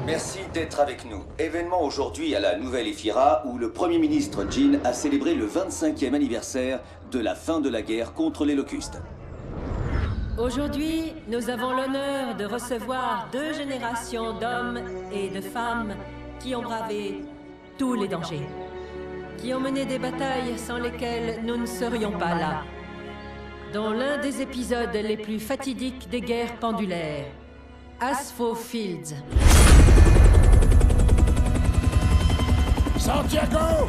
Merci d'être avec nous. Événement aujourd'hui à la Nouvelle Éphyra où le Premier ministre Jin a célébré le 25e anniversaire de la fin de la guerre contre les locustes. Aujourd'hui, nous avons l'honneur de recevoir 2 générations d'hommes et de femmes qui ont bravé tous les dangers, qui ont mené des batailles sans lesquelles nous ne serions pas là, dont l'un des épisodes les plus fatidiques des guerres pendulaires, Aspho Fields. Santiago!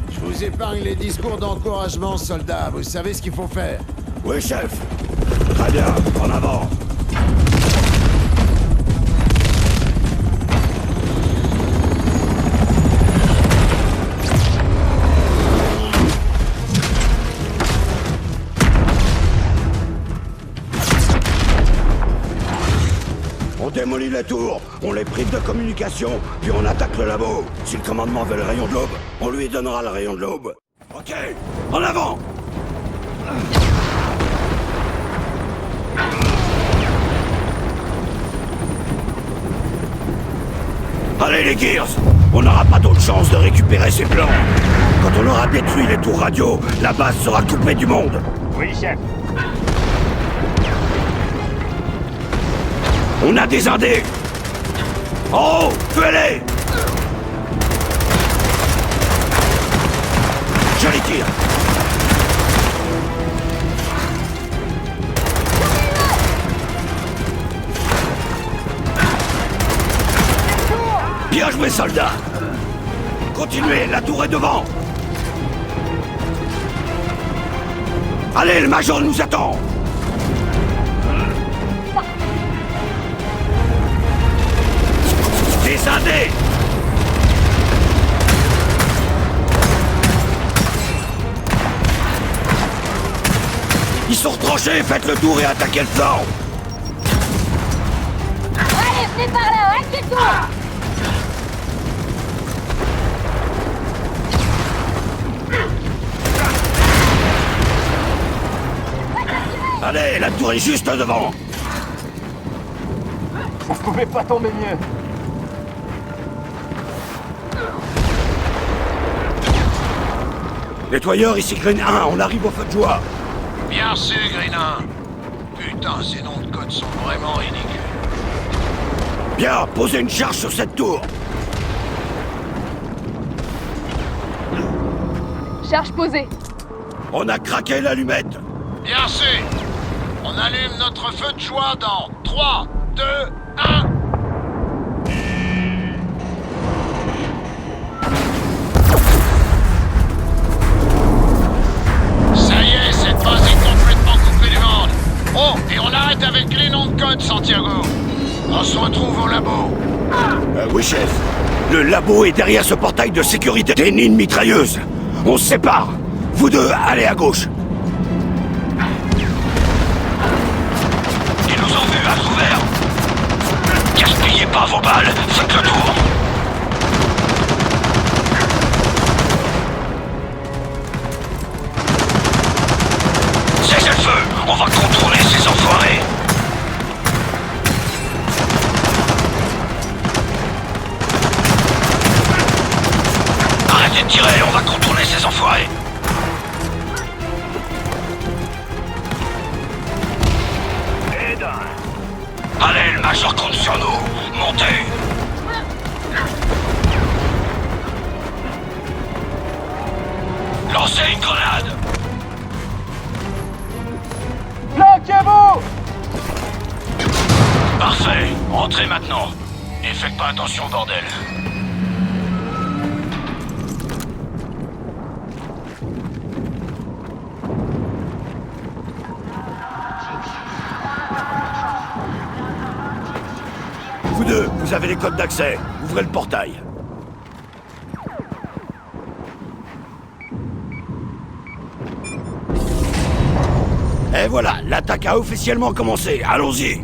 Je vous épargne les discours d'encouragement, soldats. Vous savez ce qu'il faut faire. Oui, chef. Très bien, en avant. On démolit la tour, on les prive de communication, puis on attaque le labo. Si le commandement veut le rayon de l'aube, on lui donnera le rayon de l'aube. Ok, en avant! Allez les Gears, on n'aura pas d'autre chance de récupérer ces plans. Quand on aura détruit les tours radio, la base sera coupée du monde. Oui, chef. On a des indés. Oh, tuez-les! Joli tir. Bien joué, soldats! Continuez, la tour est devant! Allez, le major nous attend! Des indés! Ils sont retranchés, faites le tour et attaquez le flanc! Allez, venez par là, inquiète-toi! Allez, la tour est juste devant! Vous pouvez pas tomber mieux. Nettoyeur, ici Green 1, on arrive au feu de joie! Bien sûr, Green 1. Putain, ces noms de code sont vraiment ridicules. Bien, posez une charge sur cette tour! Charge posée. On a craqué l'allumette! Bien sûr. On allume notre feu de joie dans 3, 2, 1. Ça y est, cette base est complètement coupée du monde. Oh, et on arrête avec les noms de code, Santiago. On se retrouve au labo. Oui, chef. Le labo est derrière ce portail de sécurité. Des nids de mitrailleuses. On se sépare. Vous deux, allez à gauche. Ils nous ont vus à couvert. Gaspillez pas vos balles. Faites le tour. Cessez le feu. On va contrôler ces enfoirés. Arrêtez de tirer, on va contourner ces enfoirés. Allez, le major compte sur nous. Montez. Lancez une grenade. Flanquez-vous! Parfait, entrez maintenant. Et faites pas attention, bordel. Vous deux, vous avez les codes d'accès. Ouvrez le portail. Et voilà, l'attaque a officiellement commencé. Allons-y.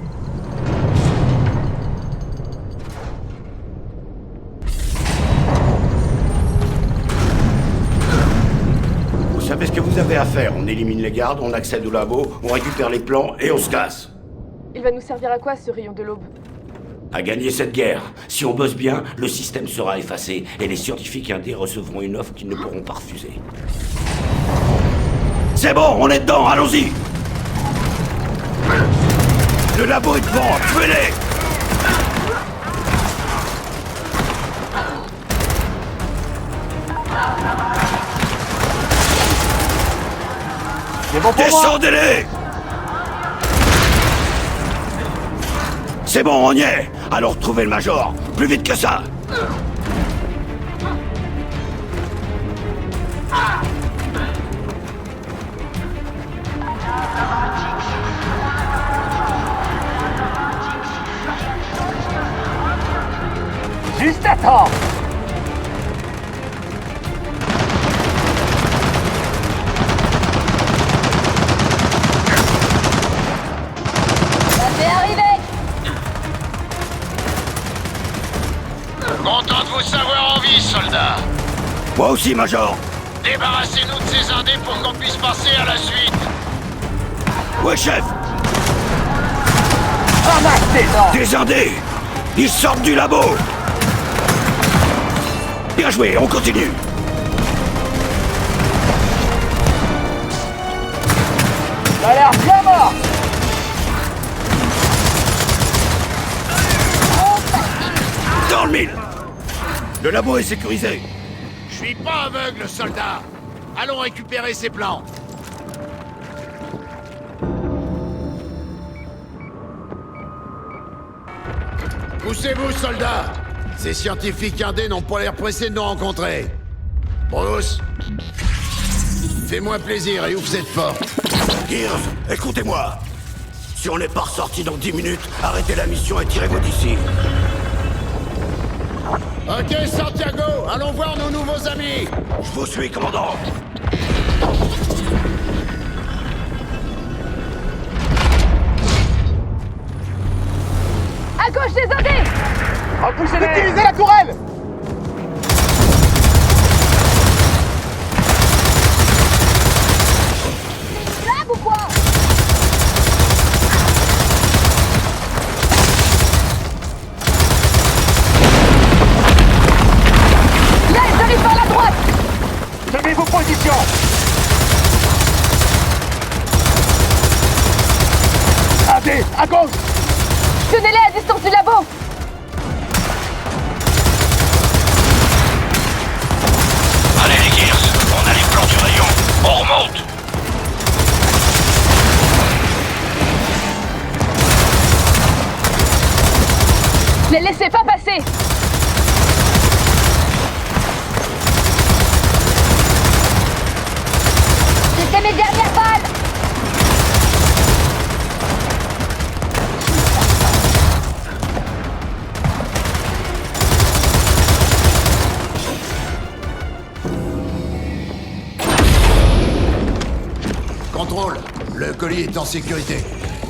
Vous savez ce que vous avez à faire. On élimine les gardes, on accède au labo, on récupère les plans et on se casse. Il va nous servir à quoi, ce rayon de l'aube? À gagner cette guerre. Si on bosse bien, le système sera effacé et les scientifiques indés recevront une offre qu'ils ne pourront pas refuser. C'est bon, on est dedans, allons-y! Le labo est devant, tuez-les! C'est bon pour moi. Descendez-les! C'est bon, on y est! Alors trouvez le Major! Plus vite que ça! Juste à temps. Ça fait arriver. Content de vous savoir en vie, soldats. Moi aussi, Major! Débarrassez-nous de ces indés pour qu'on puisse passer à la suite. Ouais, chef! Ramasse tes dents. Des Indés! Ils sortent du labo! Bien joué, on continue! Ça a l'air bien mort. Dans le mille! Le labo est sécurisé! Je suis pas aveugle, soldat. Allons récupérer ces plans. Poussez-vous, soldats! Ces scientifiques indés n'ont pas l'air pressés de nous rencontrer. Bruce, fais-moi plaisir et ouvre cette porte. Gears, écoutez-moi! Si on n'est pas ressorti dans 10 minutes, arrêtez la mission et tirez-vous d'ici. Ok, Santiago, allons voir nos nouveaux amis. Je vous suis, commandant! À gauche des indés. Repoussez-les. Utilisez la tourelle. Là ou quoi? Là, ils arrivent par la droite. Tenez vos positions. Indés, à gauche. Tenez-les à distance du labo. Allez, les Gears, on a les plans du rayon. On remonte. Les laissez pas passer. C'était mes dernières balles. Contrôle, le colis est en sécurité.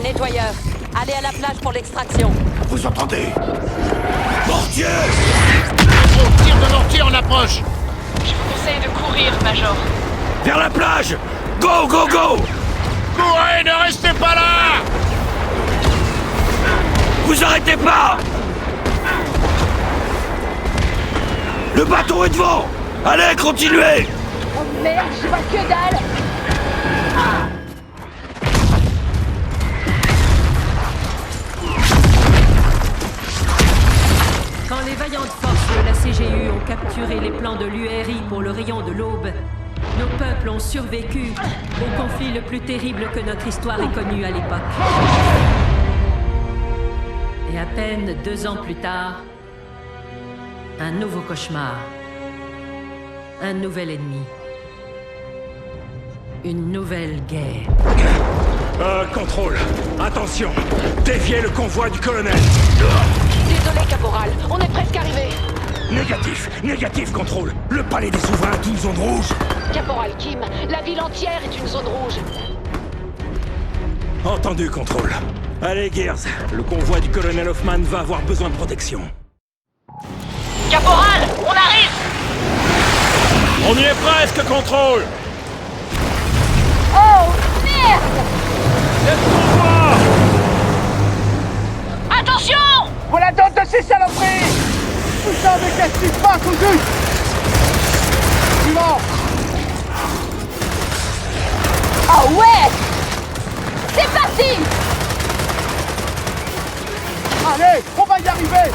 Nettoyeur, allez à la plage pour l'extraction. Vous entendez? Mortier! Gros tir de mortier en approche. Je vous conseille de courir, Major. Vers la plage! Go, go, go! Courez, ne restez pas là. Vous arrêtez pas! Le bateau est devant! Allez, continuez! Oh merde, je vois que dalle. Quand les vaillantes forces de la CGU ont capturé les plans de l'URI pour le rayon de l'Aube, nos peuples ont survécu au conflit le plus terrible que notre histoire ait connu à l'époque. Et à peine 2 ans plus tard, un nouveau cauchemar. Un nouvel ennemi. Une nouvelle guerre. Contrôle. Attention. Déviez le convoi du colonel. Désolé, caporal, on est presque arrivé. Négatif, contrôle. Le palais des souverains est une zone rouge. Caporal Kim, la ville entière est une zone rouge. Entendu, contrôle. Allez, Gears. Le convoi du colonel Hoffman va avoir besoin de protection. Caporal, on arrive. On y est presque, contrôle. Oh merde. Le convoi! Attention! Voilà Dodo. Des saloperies! Putain, mais qu'est-ce qui se passe au juste? Suivant! Ah ouais! C'est parti! Allez, on va y arriver!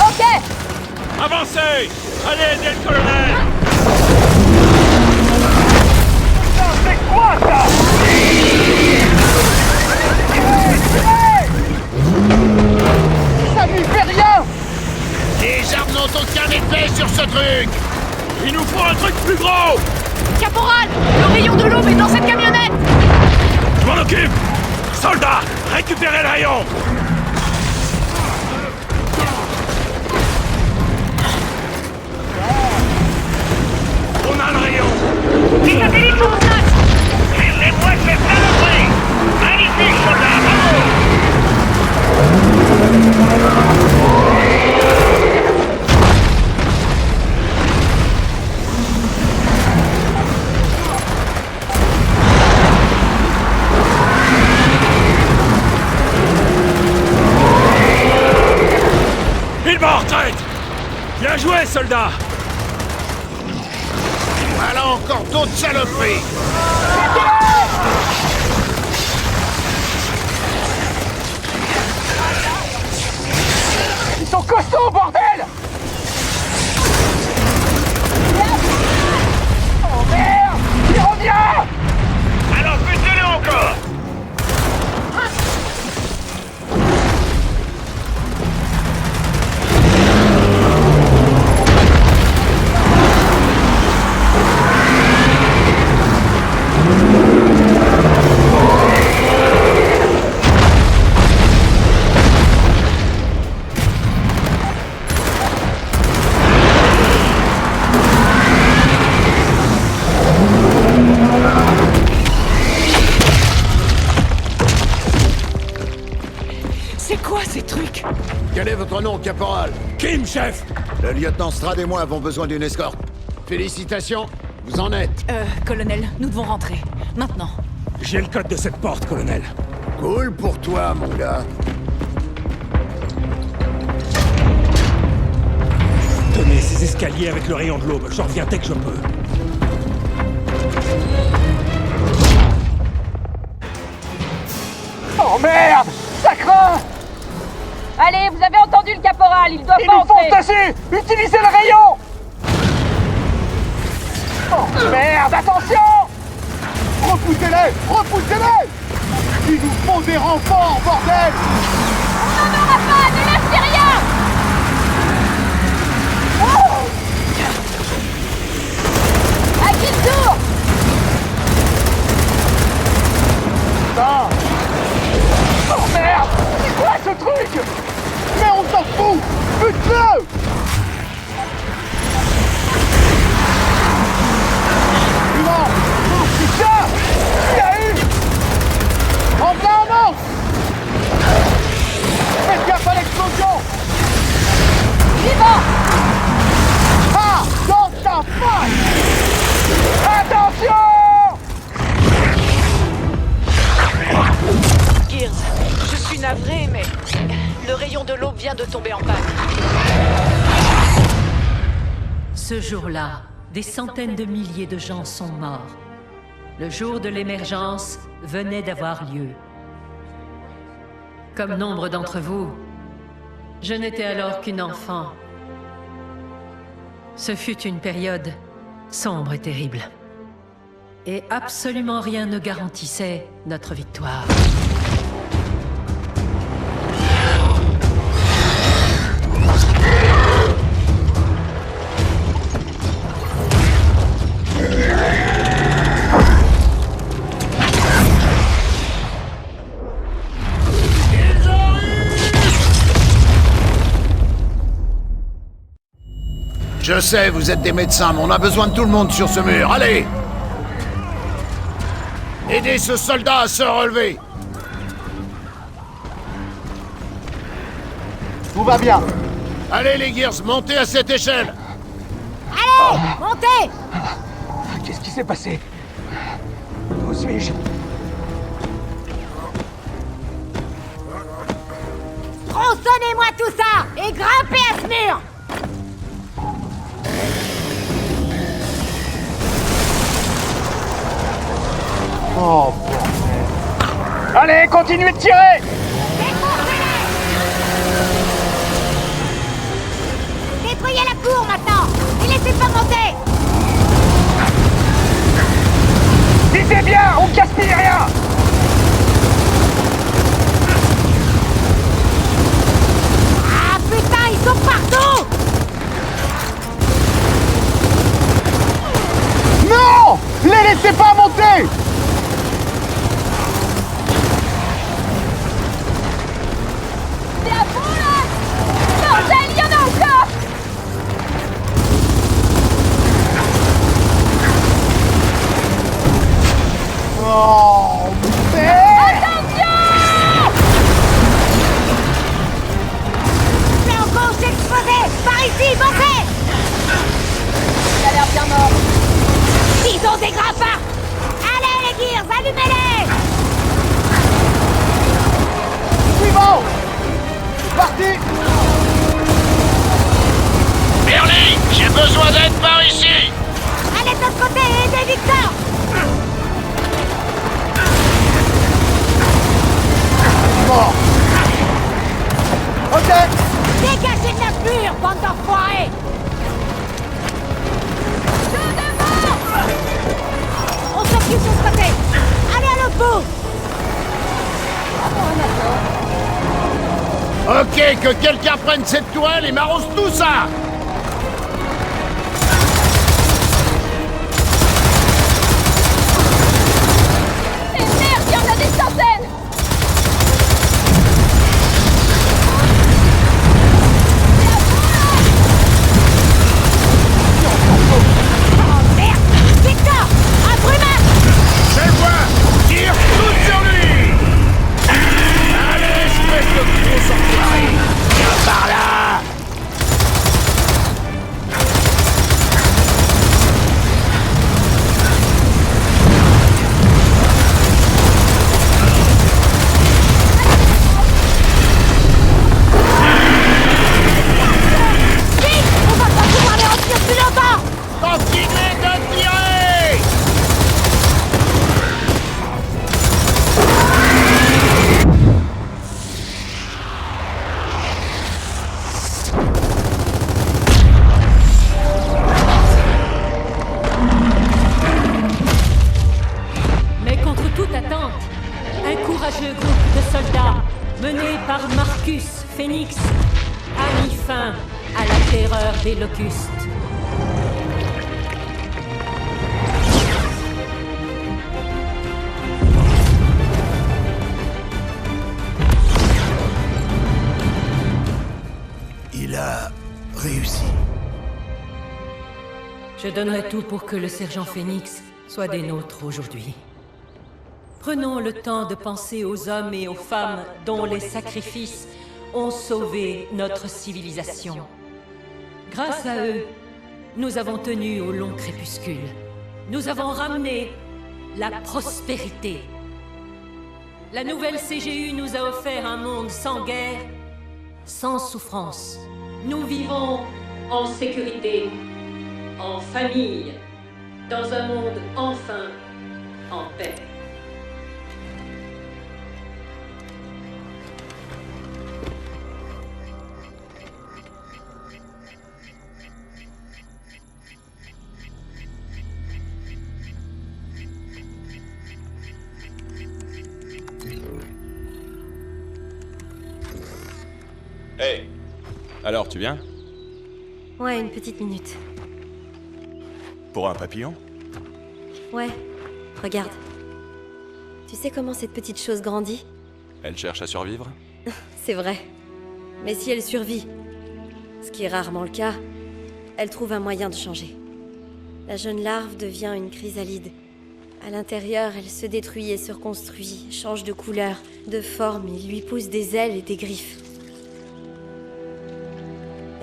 Ok! Avancez! Allez, aidez le colonel! Putain, c'est quoi ça? Ça lui fait rien! Les armes n'ont aucun effet sur ce truc. Il nous faut un truc plus gros! Caporal, le rayon de l'aube est dans cette camionnette. Je m'en occupe! Soldats, récupérez le rayon! On a le rayon! Les satellites sont en place. Laissez-moi cette saloperie. Magnifique, soldat, bravo. Il va en retraite! Bien joué, soldats! Voilà encore d'autres saloperies. Ils sont costauds, bordel! Oh merde! Il revient! Alors butez-le encore. C'est quoi ces trucs? Quel est votre nom, caporal? Kim, chef! Le lieutenant Strad et moi avons besoin d'une escorte. Félicitations, vous en êtes. Colonel, nous devons rentrer. Maintenant. J'ai le code de cette porte, colonel. Cool pour toi, mon gars. Tenez ces escaliers avec le rayon de l'aube. Je reviens dès que je peux. Oh merde! Ça craint! Allez, vous avez entendu le caporal, il doit Ils pas nous font entrer! tasser! Utilisez le rayon! Oh merde, attention! Repoussez-les! Repoussez-les! Ils nous font des renforts, bordel! On n'en aura pas, ne lâchez rien! À qui le tour? Putain! Oh merde! C'est quoi ce truc? Mais on s'en fout! Bute-le! Suivant! Oh putain! Il y a eu! En plein en manque! Faites gaffe à l'explosion! Vivant! Ah! Dans ta face! Attention! Gears, je suis navré, mais le rayon de l'aube vient de tomber en panne. Ce jour-là, des centaines de milliers de gens sont morts. Le jour de l'émergence venait d'avoir lieu. Comme nombre d'entre vous, je n'étais alors qu'une enfant. Ce fut une période sombre et terrible. Et absolument rien ne garantissait notre victoire. Je sais, vous êtes des médecins, mais on a besoin de tout le monde sur ce mur. Allez! Aidez ce soldat à se relever! Tout va bien. Allez les Gears, montez à cette échelle! Allez, montez! Qu'est-ce qui s'est passé? Où suis-je? Tronçonnez-moi tout ça et grimpez à ce mur! Oh, bordel. Allez, continuez de tirer! Nettoyez la cour maintenant! Et laissez pas monter! Visez bien, on gaspille rien! Ah putain, ils sont partout! Non! Les laissez pas monter! C'est à fond là! Bordel, il y en a encore! Oh, merde! Flanc gauche exposé! Par ici, pensez! Il a l'air bien mort. Ils ont des grappins! Allez les Gears, allumez-les! Suivant! Parti! Merly, j'ai besoin d'aide par ici. Allez de l'autre côté et aidez Victor! Mort! Ok! Dégagez de la mur, bande d'enfoirés! On s'occupe de ce côté! Allez à l'autre bout! Ok, que quelqu'un prenne cette tourelle et m'arrose tout ça. Et merde, il y en a des centaines! Oh merde! Victor! Un brumeur! Je le vois. Tire tout sur lui. Allez, espèce de gros enfoiré. Viens par là. Vite! On va pas pouvoir les retenir plus longtemps! Continuez de tirer. Mais contre toute attente, un courageux groupe de soldats, mené par Marcus Phoenix, a mis fin à la terreur des locustes. Il a réussi. Je donnerai tout pour que le sergent Phoenix soit des nôtres aujourd'hui. Prenons le temps de penser aux hommes et aux femmes dont les sacrifices ont sauvé notre civilisation. Grâce à eux, nous avons tenu au long crépuscule. Nous avons ramené la prospérité. La nouvelle CGU nous a offert un monde sans guerre, sans souffrance. Nous vivons en sécurité, en famille, dans un monde enfin en paix. Hey! Alors, tu viens? Ouais, une petite minute. Pour un papillon? Ouais, regarde. Tu sais comment cette petite chose grandit? Elle cherche à survivre? C'est vrai. Mais si elle survit, ce qui est rarement le cas, elle trouve un moyen de changer. La jeune larve devient une chrysalide. À l'intérieur, elle se détruit et se reconstruit, change de couleur, de forme, il lui pousse des ailes et des griffes.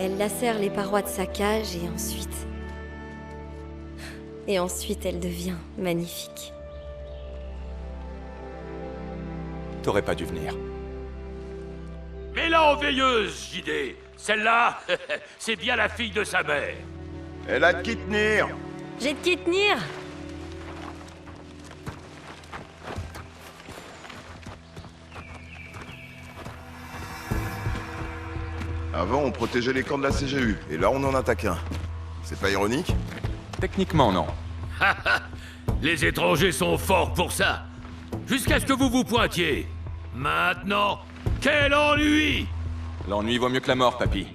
Elle lacère les parois de sa cage et ensuite... Et ensuite, elle devient magnifique. T'aurais pas dû venir. Mets-la en veilleuse, JD. Celle-là, c'est bien la fille de sa mère. Elle a de qui tenir. J'ai de qui tenir. Avant, on protégeait les camps de la CGU, et là, on en attaque un. C'est pas ironique? Techniquement, non. Les étrangers sont forts pour ça. Jusqu'à ce que vous vous pointiez. Maintenant, quel ennui! L'ennui vaut mieux que la mort, papy.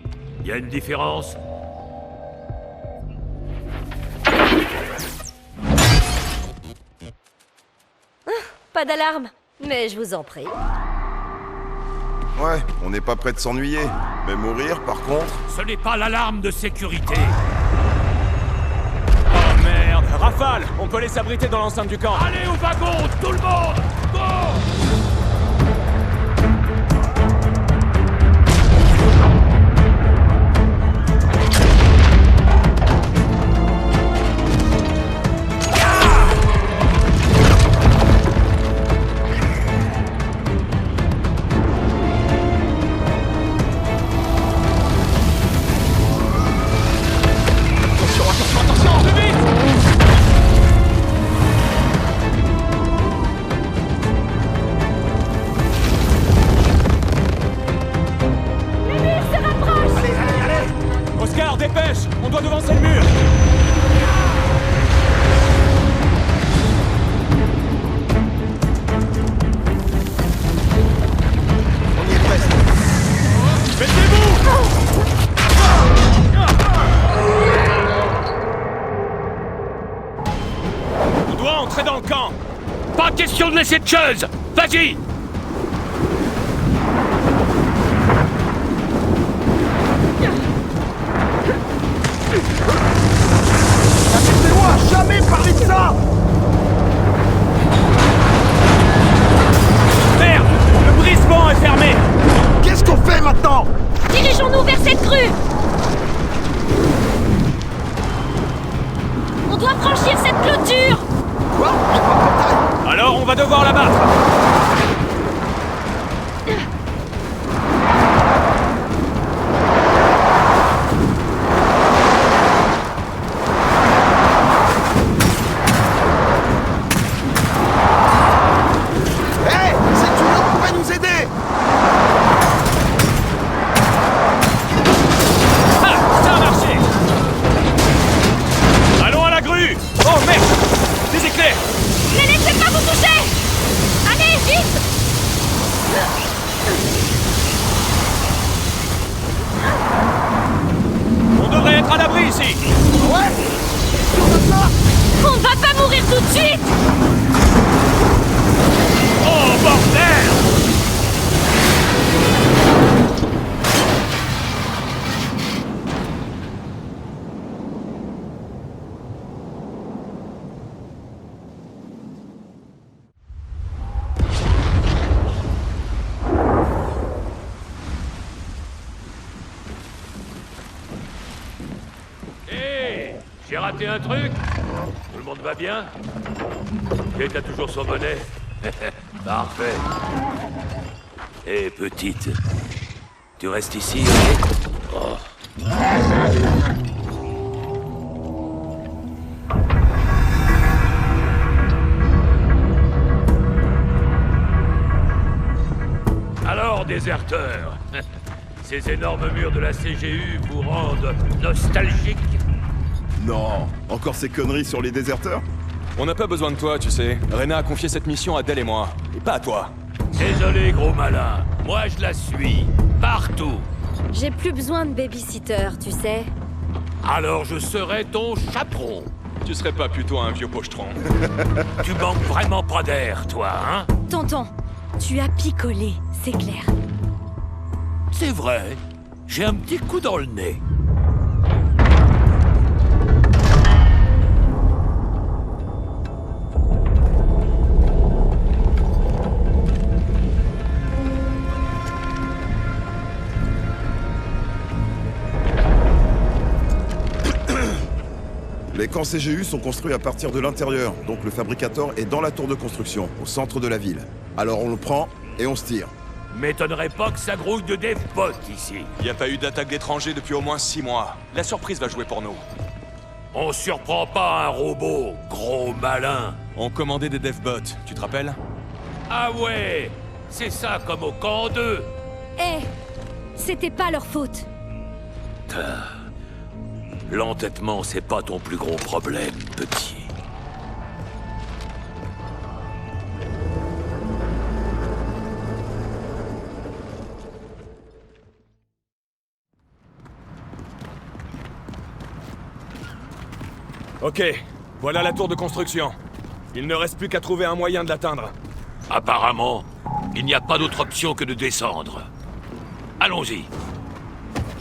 Y a une différence? Pas d'alarme, mais je vous en prie. Ouais, on n'est pas prêt de s'ennuyer. Mais mourir, par contre... Ce n'est pas l'alarme de sécurité. Oh merde! Rafale! On peut les s'abriter dans l'enceinte du camp. Allez au wagon, tout le monde! Go! On doit devancer le mur. On y est presque. Mettez-vous! On doit entrer dans le camp. Pas question de laisser de choses. Vas-y! Jamais parler de ça! Merde! Le brisement est fermé! Qu'est-ce qu'on fait maintenant? Dirigeons-nous vers cette crue! On doit franchir cette clôture! Quoi? J'ai pas de portail! Alors on va devoir la battre! On va pas mourir tout de suite! Oh bordel! Hé! J'ai raté un truc? Tout le monde va bien? Kate a toujours son bonnet? Parfait. Hé, petite. Tu restes ici, ok? Oh. Alors, déserteur, ces énormes murs de la CGU vous rendent nostalgique? Non, encore ces conneries sur les déserteurs? On n'a pas besoin de toi, tu sais. Reyna a confié cette mission à Del et moi, et pas à toi. Désolé, gros malin. Moi, je la suis. Partout. J'ai plus besoin de babysitter, tu sais. Alors je serai ton chaperon. Tu serais pas plutôt un vieux pochetron? Tu manques vraiment pas d'air, toi, hein? Tonton, tu as picolé, c'est clair. C'est vrai. J'ai un petit coup dans le nez. Les camps CGU sont construits à partir de l'intérieur, donc le fabricateur est dans la tour de construction, au centre de la ville. Alors on le prend et on se tire. M'étonnerait pas que ça grouille de DevBot ici. Y a pas eu d'attaque d'étrangers depuis au moins 6 mois. La surprise va jouer pour nous. On surprend pas un robot, gros malin. On commandait des DevBots, tu te rappelles? Ah ouais, c'est ça comme au camp 2. Eh, c'était pas leur faute. L'entêtement, c'est pas ton plus gros problème, petit. Ok, voilà la tour de construction. Il ne reste plus qu'à trouver un moyen de l'atteindre. Apparemment, il n'y a pas d'autre option que de descendre. Allons-y.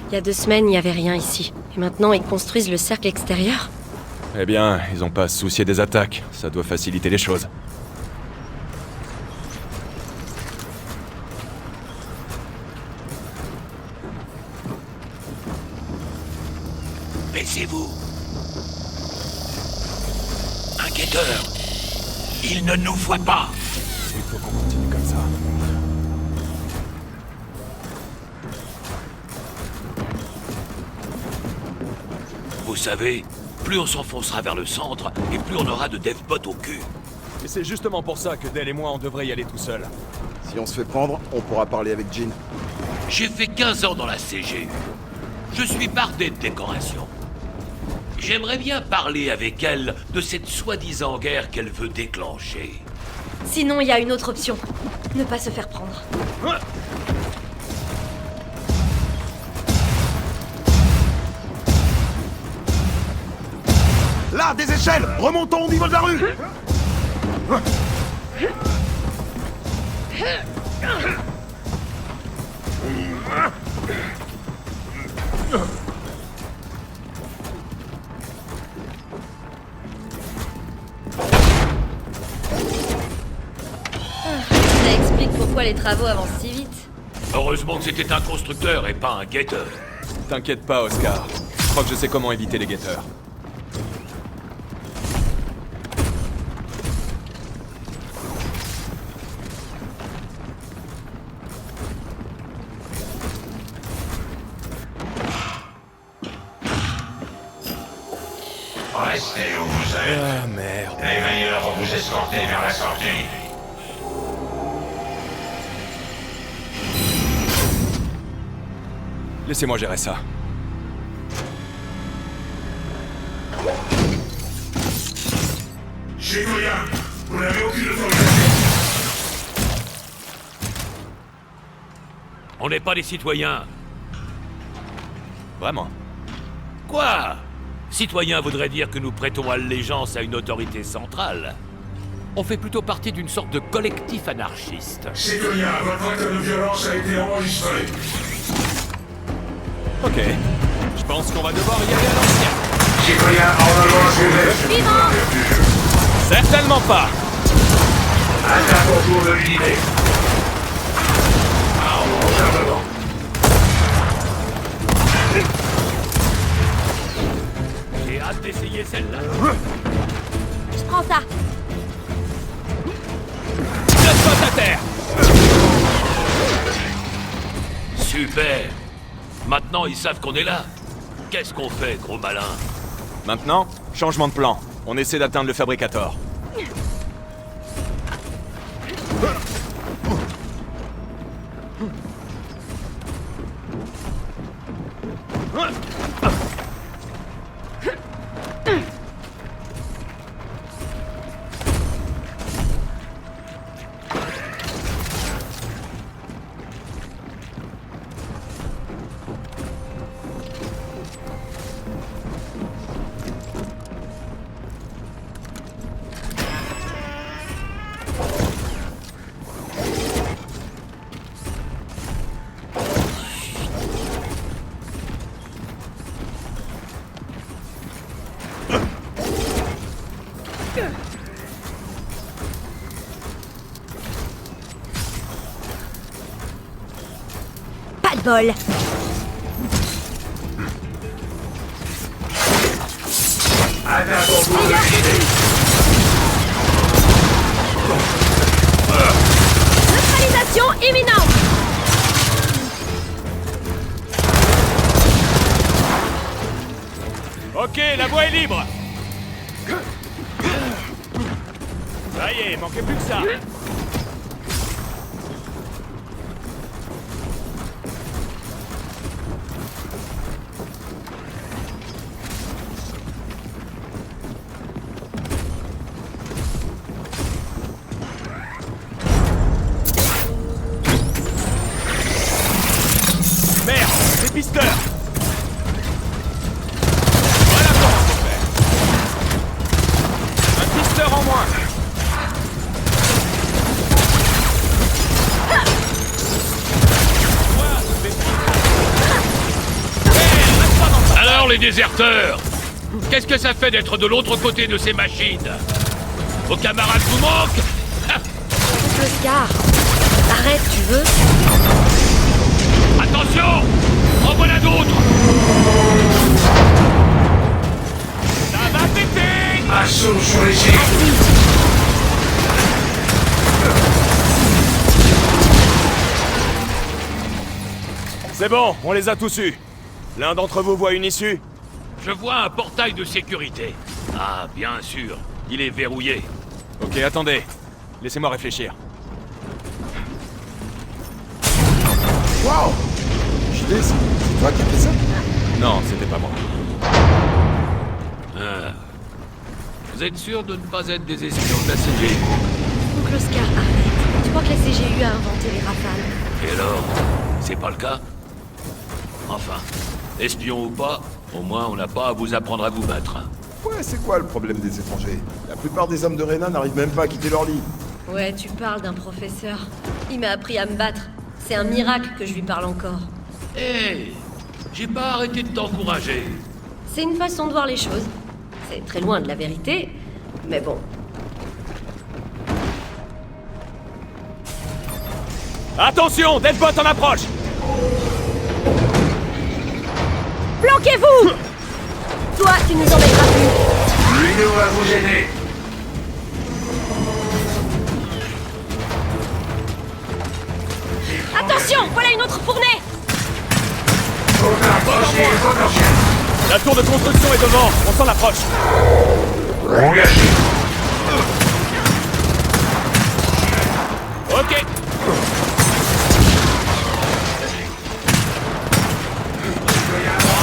Il y a 2 semaines, il n'y avait rien ici. Et maintenant, ils construisent le cercle extérieur? Eh bien, ils ont pas à se soucier des attaques. Ça doit faciliter les choses. Baissez-vous. Un guetteur. Il ne nous voit pas. Il faut qu'on continue comme ça. Vous savez, plus on s'enfoncera vers le centre, et plus on aura de DevBot au cul. Et c'est justement pour ça que Dell et moi, on devrait y aller tout seul. Si on se fait prendre, on pourra parler avec Jean. J'ai fait 15 ans dans la CGU. Je suis bardé de décoration. J'aimerais bien parler avec elle de cette soi-disant guerre qu'elle veut déclencher. Sinon, il y a une autre option. Ne pas se faire prendre. Là, des échelles! Remontons au niveau de la rue! Ça explique pourquoi les travaux avancent si vite. Heureusement que c'était un constructeur et pas un guetteur. T'inquiète pas, Oscar. Je crois que je sais comment éviter les guetteurs. Restez où vous êtes. Ah, merde. Les veilleurs vont vous escorter vers la sortie. Laissez-moi gérer ça. Citoyen, vous n'avez aucune autorisation. On n'est pas des citoyens. Vraiment? Quoi? Citoyen voudrait dire que nous prêtons allégeance à une autorité centrale. On fait plutôt partie d'une sorte de collectif anarchiste. Citoyen, votre acte de violence a été enregistré. Ok. Je pense qu'on va devoir y aller à l'ancien. Citoyen, en avance, Suivant! Certainement pas. Attaque autour de l'unité. Arme refermement. J'ai hâte d'essayer celle-là. Je prends ça! Laisse-toi à terre. Super. Maintenant, ils savent qu'on est là. Qu'est-ce qu'on fait, gros malin? Maintenant, changement de plan. On essaie d'atteindre le fabricator. Pas de bol! Attaque autour de l'unité. Neutralisation imminente! Ok, la voie est libre. Ça y est, manquait plus que ça. Merde, c'est pisteur. Voilà comment c'est fait. Un pisteur en moins. Alors les déserteurs, qu'est-ce que ça fait d'être de l'autre côté de ces machines? Vos camarades vous manquent? Oscar, arrête, tu veux? Attention! En voilà d'autres! Ça va péter! Assaut sur les îles. C'est bon, on les a tous eus. L'un d'entre vous voit une issue? Je vois un portail de sécurité. Ah, bien sûr, il est verrouillé. Ok, attendez. Laissez-moi réfléchir. Waouh! JD, c'est toi qui as fait ça? Non, c'était pas moi. Ah. Vous êtes sûr de ne pas être des espions de la CGU? Oncle Oscar, arrête. Tu crois que la CGU a inventé les rafales? Et alors? C'est pas le cas? Enfin, espion ou pas, au moins on n'a pas à vous apprendre à vous battre. Ouais, c'est quoi le problème des étrangers? La plupart des hommes de Reyna n'arrivent même pas à quitter leur lit. Ouais, tu parles d'un professeur. Il m'a appris à me battre. C'est un miracle que je lui parle encore. Hé! J'ai pas arrêté de t'encourager. C'est une façon de voir les choses. C'est très loin de la vérité, mais bon. Attention, Deathbot en approche! Planquez-vous! Toi, tu nous embêteras plus. Luno va vous aider. Attention, voilà une autre fournée! La tour de construction est devant, on s'en approche. Engagé. Ok.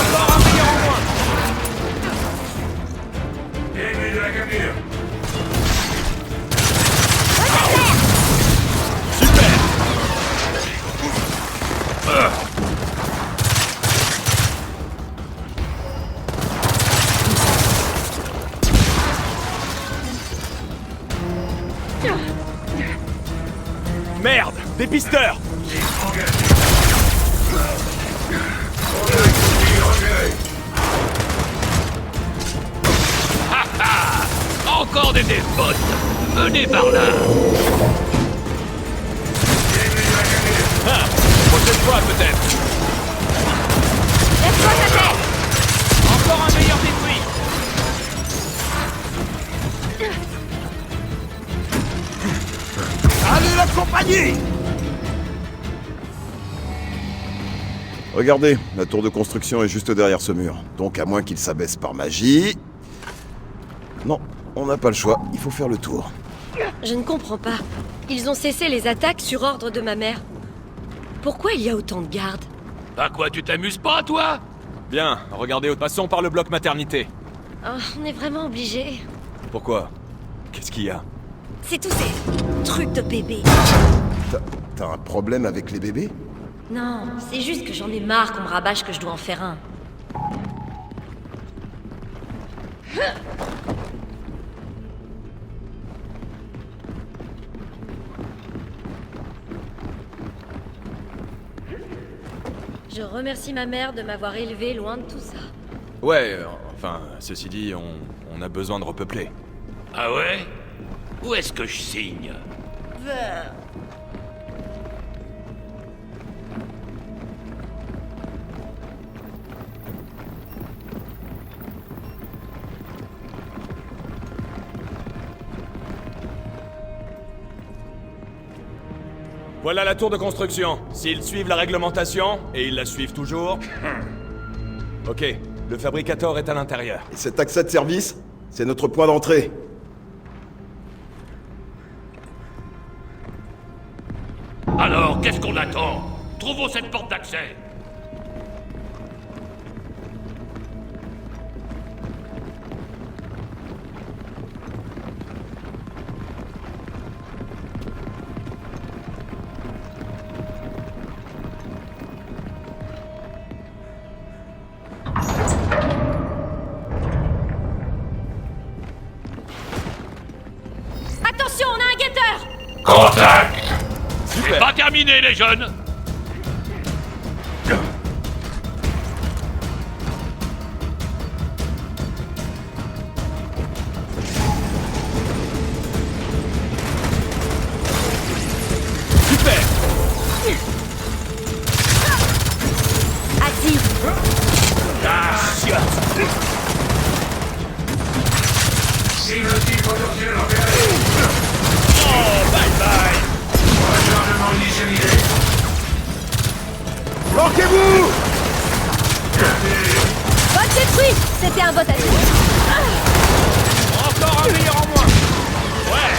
Encore un meilleur en moins. Début de la capture. Super. Merde, des pisteurs. Ha ha! Encore des dévotes! Venez par là! Ah, prochaine fois peut-être. Laisse-moi ta tête! Encore un meilleur détruit. Allez la compagnie! Regardez, la tour de construction est juste derrière ce mur. Donc à moins qu'il s'abaisse par magie... Non, on n'a pas le choix, il faut faire le tour. Je ne comprends pas. Ils ont cessé les attaques sur ordre de ma mère. Pourquoi il y a autant de gardes? Bah quoi, tu t'amuses pas, toi? Bien, regardez, passons par le bloc maternité. Oh, on est vraiment obligés. Pourquoi? Qu'est-ce qu'il y a? C'est tous ces trucs de bébés. T'as un problème avec les bébés? Non, c'est juste que j'en ai marre qu'on me rabâche que je dois en faire un. Je remercie ma mère de m'avoir élevé loin de tout ça. Ouais, enfin, ceci dit, on a besoin de repeupler. Ah ouais? Où est-ce que je signe? Voilà la tour de construction. S'ils suivent la réglementation, et ils la suivent toujours... Ok, Le fabricateur est à l'intérieur. Et cet accès de service, c'est notre point d'entrée. Alors, qu'est-ce qu'on attend? Trouvons cette porte d'accès. Attention, on a un guetteur! Contact. C'est pas terminé, les jeunes. Super! Assis! Si le type potentiel repéré. Oh, bye bye. Rechargement initialisé. Planquez-vous! Bot détruit! C'était un bot à tuer. Encore un meilleur en moins. Ouais.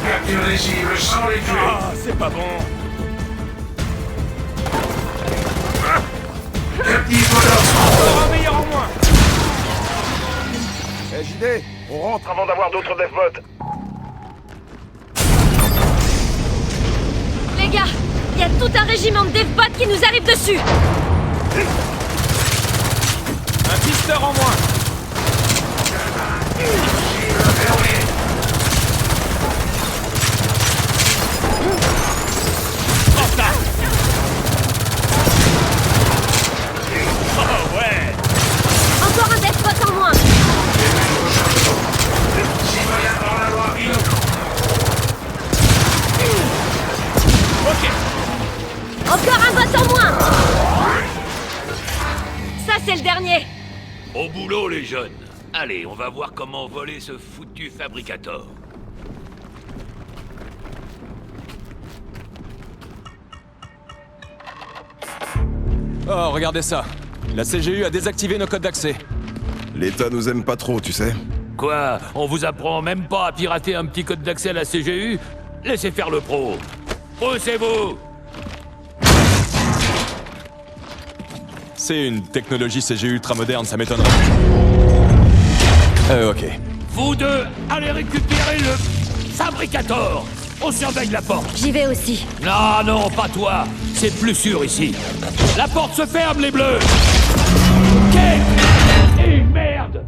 Capture les cibles sans les tuer. Ah, c'est pas bon. Captive Volor. Encore un meilleur en moins. Eh JD, on rentre avant d'avoir d'autres devbots. Les gars, il y a tout un régiment de devbots qui nous arrive dessus! Un pisteur en moins. Oh, ouais. Encore un devbot en moins! Citoyen dans la loi, Ok. Encore un bot en moins! Ça, c'est le dernier! Au boulot, les jeunes. Allez, on va voir comment voler ce foutu fabricator. Oh, regardez ça. La CGU a désactivé nos codes d'accès. L'État nous aime pas trop, tu sais. Quoi? On vous apprend même pas à pirater un petit code d'accès à la CGU? Laissez faire le pro. Poussez-vous! C'est une technologie CGU ultra moderne, ça m'étonnerait. Ok. Vous deux, allez récupérer le fabricator. On surveille la porte. J'y vais aussi. Non, non, pas toi. C'est plus sûr ici. La porte se ferme, les bleus. Ok. Et merde.